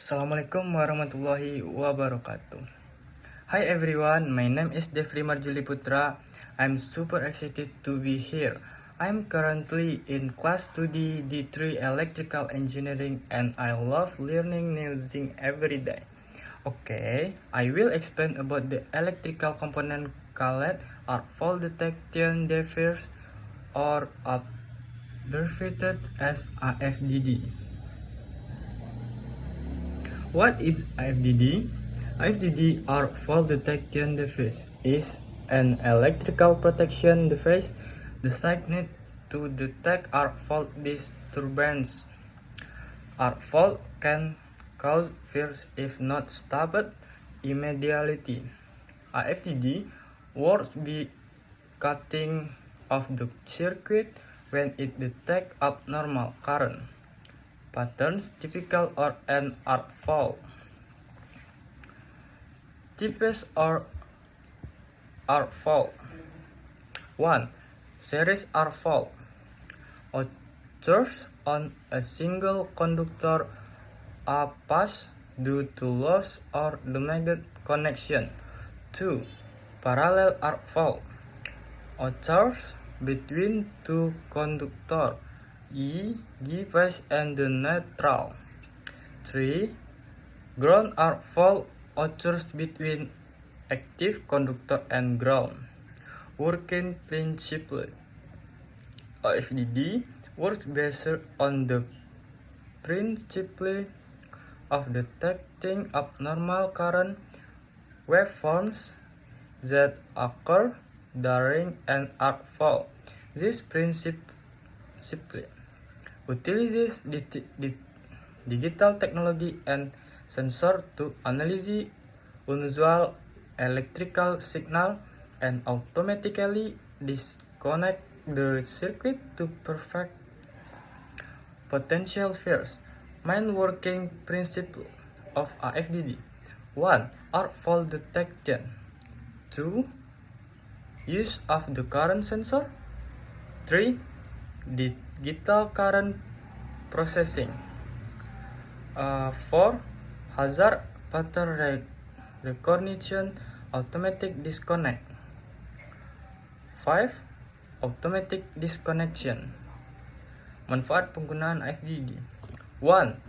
Assalamualaikum warahmatullahi wabarakatuh. Hi everyone, my name is Devri Marjuli Putra. I'm super excited to be here. I'm currently in class 2D D3 Electrical Engineering and I love learning new things every day. Okay, I will explain about the electrical component called are fault detection device or abbreviated as AFDD. What is AFDD? AFDD or fault detection device is an electrical protection device designed to detect arc fault disturbance. Arc fault can cause fears if not stopped immediately. AFDD works by cutting off the circuit when it detects abnormal current patterns typical of an arc fault. Types or arc fault. 1. Series arc fault occurs on a single conductor pass due to loss or damaged connection. 2. Parallel arc fault occurs between two conductors e.g. phase and the neutral. 3. Ground arc fault occurs between active conductor and ground. Working principle. AFDD works based on the principle of detecting abnormal current waveforms that occur during an arc fault. This principle utilizes digital technology and sensor to analyze unusual electrical signal and automatically disconnect the circuit to prevent potential failures. Main working principle of AFDD. 1. Arc fault detection. 2. Use of the current sensor. 3. Digital current processing. 4. Hazard pattern recognition, automatic disconnect. 5. Automatic disconnection. Manfaat penggunaan AFDD. 1.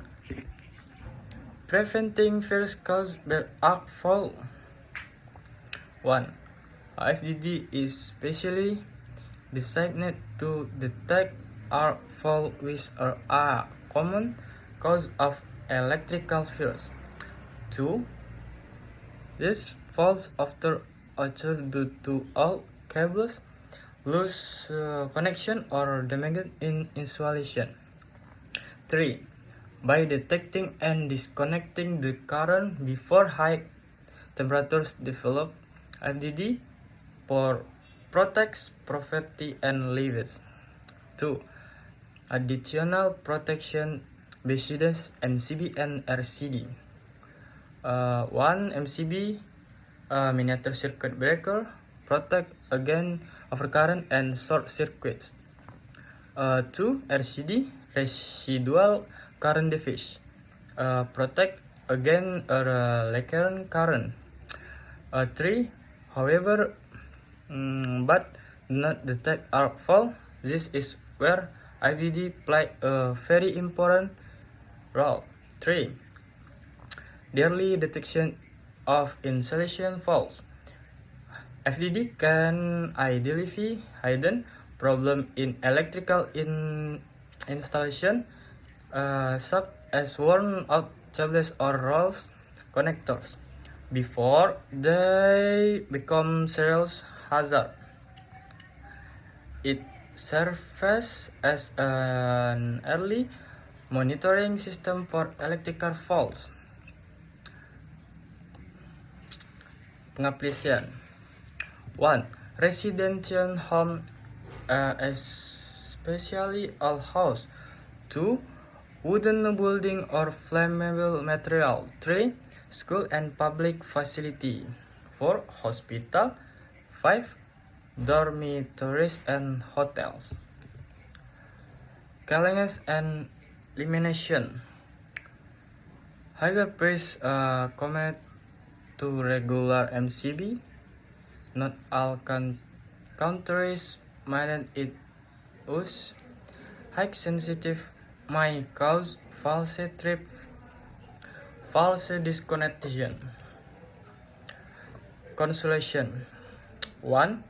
Preventing failures caused by arc fault. 1. AFDD is specially designed to detect arc fault which are a common cause of electrical failures. 2. These faults often occur due to all cables, loose connection or damage in insulation. 3. By detecting and disconnecting the current before high temperatures develop, AFDD protects property and lives. 2. Additional protection besides MCB and RCD. 1. MCB miniature circuit breaker protect against overcurrent and short circuits. 2. RCD residual current device protect against recurrent current. 3. However, but not detect arc fault. This is where AFDD play a very important role. 3. Early detection of insulation faults. AFDD can identify hidden problem in electrical installation, such as worn out cables or rolls connectors, before they become serious hazard. It serves as an early monitoring system for electrical faults. Pengaplikasian. 1. Residential home, especially all house. 2. Wooden building or flammable material. 3. School and public facility. 4. Hospital. 5. Dormitories and hotels. Cleanliness and illumination. Higher price commit to regular MCB. Not all countries manage it use. High sensitive may cause false trip, false disconnection. Consolation 1.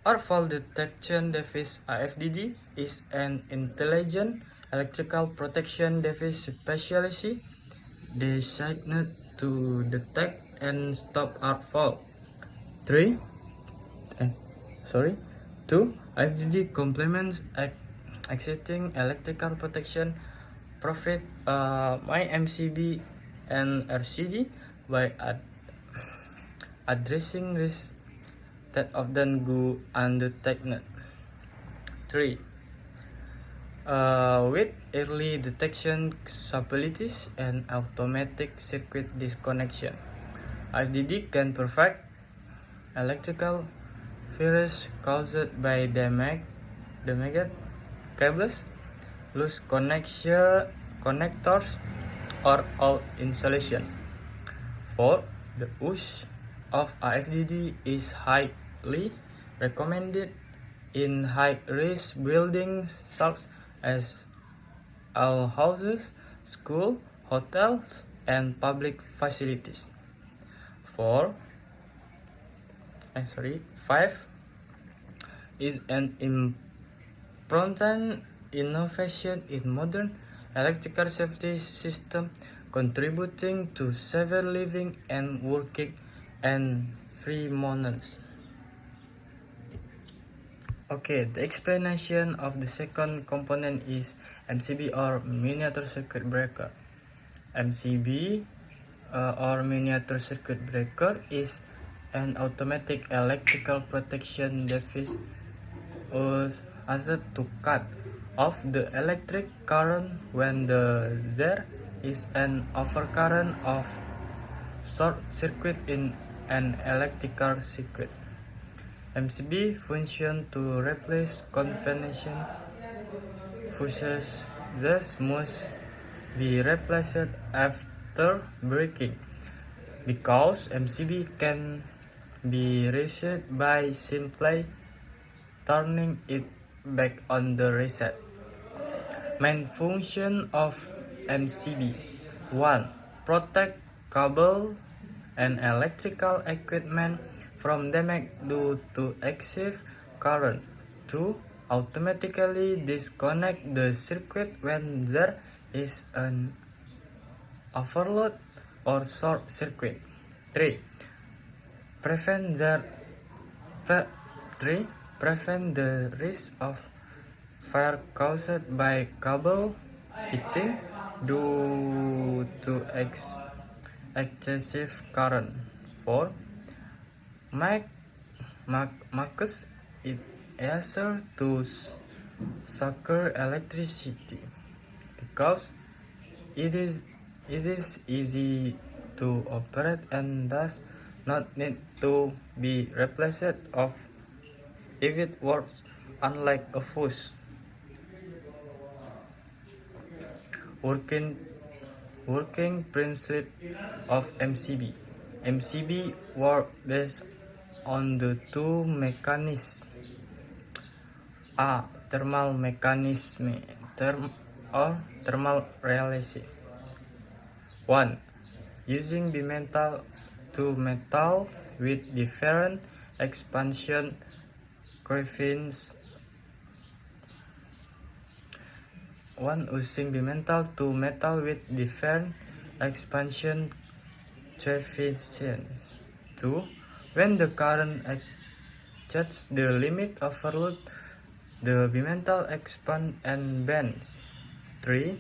Our fault detection device (AFDD) is an intelligent electrical protection device specially designed to detect and stop our fault. 3. 2. AFDD complements existing electrical protection provide my MCB and RCD by addressing risks that often go undetected. 3. With early detection capabilities and automatic circuit disconnection, IFDD can provide electrical failures caused by damaged cables, loose connectors, or old insulation. 4. The use of IFDD is highly recommended in high-risk buildings such as all houses, schools, hotels, and public facilities. 5 is an important innovation in modern electrical safety system, contributing to safer living and working environments. Okay, the explanation of the second component is MCB or miniature circuit breaker. MCB or miniature circuit breaker is an automatic electrical protection device used to cut off the electric current when there is an overcurrent of short circuit in an electrical circuit. MCB function to replace conventional fuses, thus must be replaced after breaking. Because MCB can be reset by simply turning it back on the reset. Main function of MCB: 1. Protect cable and electrical equipment from damage due to excessive current. 2. Automatically disconnect the circuit when there is an overload or short circuit. 3. Prevent the risk of fire caused by cable heating due to excessive current. 4. Makes it easier to secure electricity because it is easy to operate and does not need to be replaced if it works, unlike a fuse. Working principle of MCB. MCB work based on the two mechanisms. A. Thermal mechanism thermal relay. 1. Using bimetal to metal with different expansion coefficients. 1. Using bimetal to metal with different expansion coefficients. 2. When the current exceeds the limit overload, the bimetal expands and bends. 3.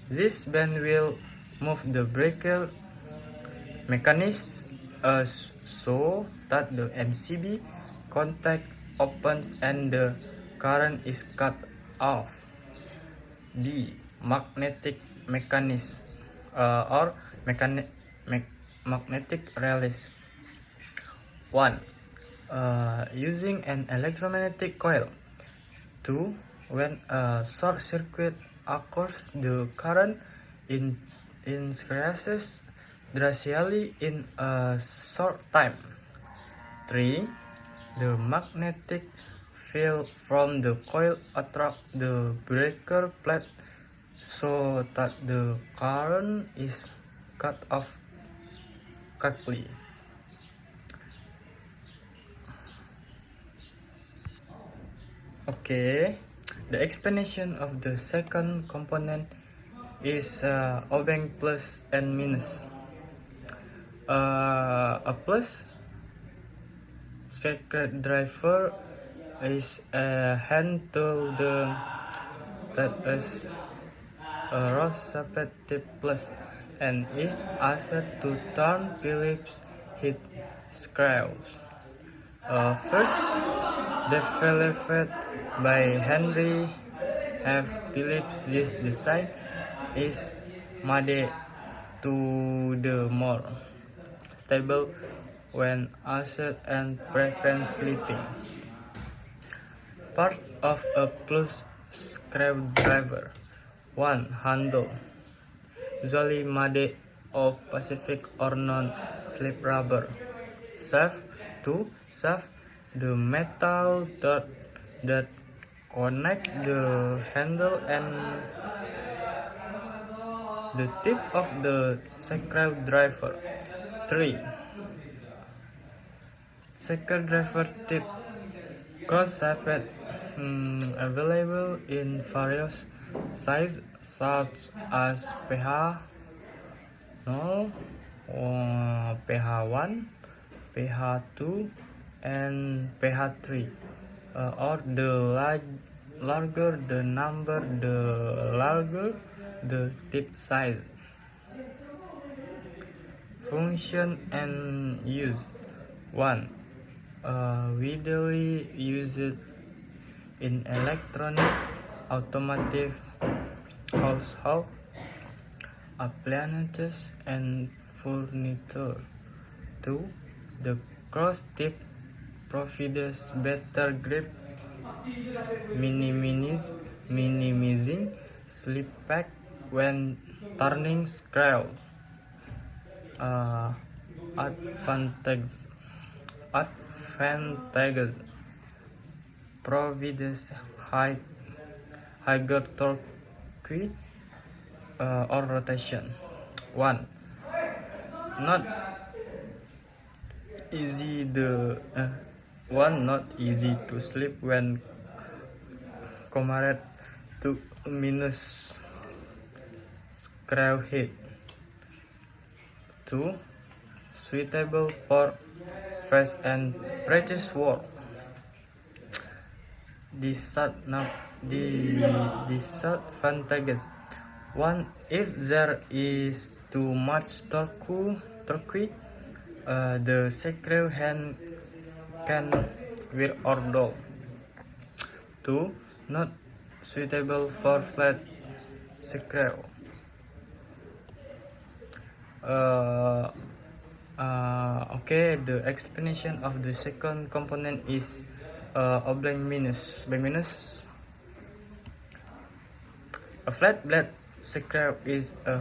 This bend will move the breaker mechanism so that the MCB contact opens and the current is cut off. B. Magnetic mechanism or magnetic relays. 1. Using an electromagnetic coil. 2. When a short circuit occurs, the current increases drastically in a short time. 3. The magnetic field from the coil attracts the breaker plate so that the current is cut off quickly. Okay, the explanation of the second component is obeying plus and minus. A plus screwdriver is a hand tool that is a rotative plus and is used to turn Phillips head screws. First developed by Henry F. Phillips, this design is made to the more stable when used and prevent slipping. Parts of a plus screwdriver: 1. Handle, usually made of Pacific or non-slip rubber. Shaft. 2. Shaft, the metal that connect the handle and the tip of the screwdriver. 3. Screwdriver tip, cross-shaped, available in various sizes such as PH 0, PH 1, PH 2, and PH 3. Or the larger the number, the larger the tip size. Function and use. 1. Widely used in electronic, automotive, household appliances, and furniture. 2. The cross tip provides better grip, minimizing slip back when turning screws. Advantages: provides higher torque or rotation. 1. Not easy to slip when compared to a minus screw head. 2. Suitable for fast and precise work. Disadvantages: 1. If there is too much torque, the screw hand can wear or dull. 2. Not suitable for flat screw. Okay, the explanation of the second component is oblique minus. By minus, a flat blade screw is a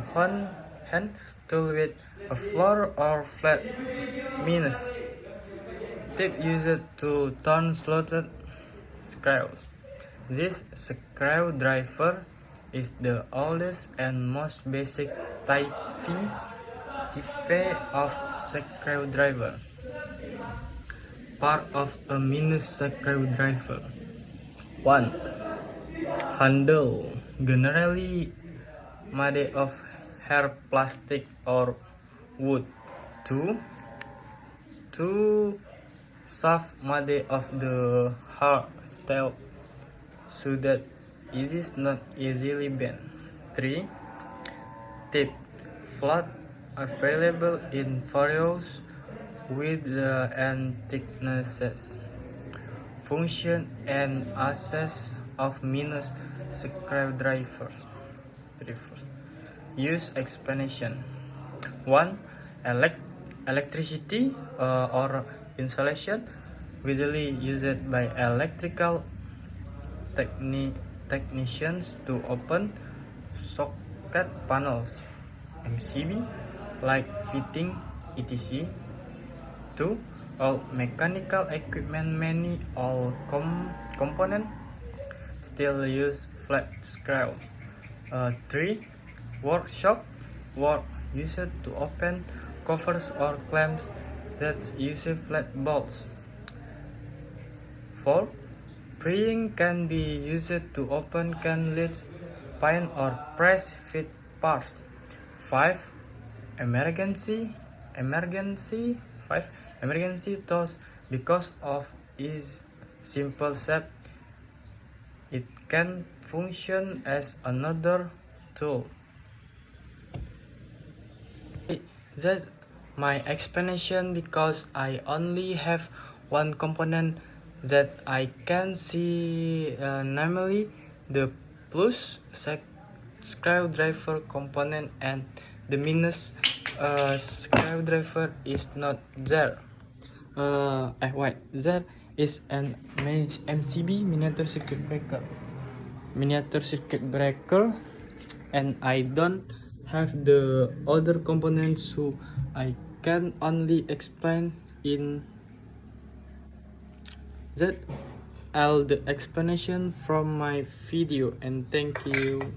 hand tool with a floor or flat minus tip used to turn slotted screws. This screwdriver is the oldest and most basic type of screwdriver. Part of a minus screwdriver. 1. Handle, generally made of hair, plastic, or wood. 2. Shaft, made of the hard steel so that it is not easily bent. 3. Tip, flat, available in various widths and thicknesses. Function and uses of minus screwdrivers. Use explanation. 1. Electricity or insulation, widely used by electrical technicians to open socket panels. MCB, like fitting, etc. 2. All mechanical equipment, many all components still use flat screws. 3. Workshop work used to open covers or clamps that use flat bolts. 4. Prying can be used to open can lids, paint or press fit parts. 5. Emergency 5. Emergency tools, because of its simple shape, it can function as another tool. That's my explanation because I only have one component that I can see, namely the plus screwdriver component, and the minus screwdriver is not there. There is an MCB miniature circuit breaker, and I don't have the other components, so I can only explain in that all the explanation from my video, and thank you.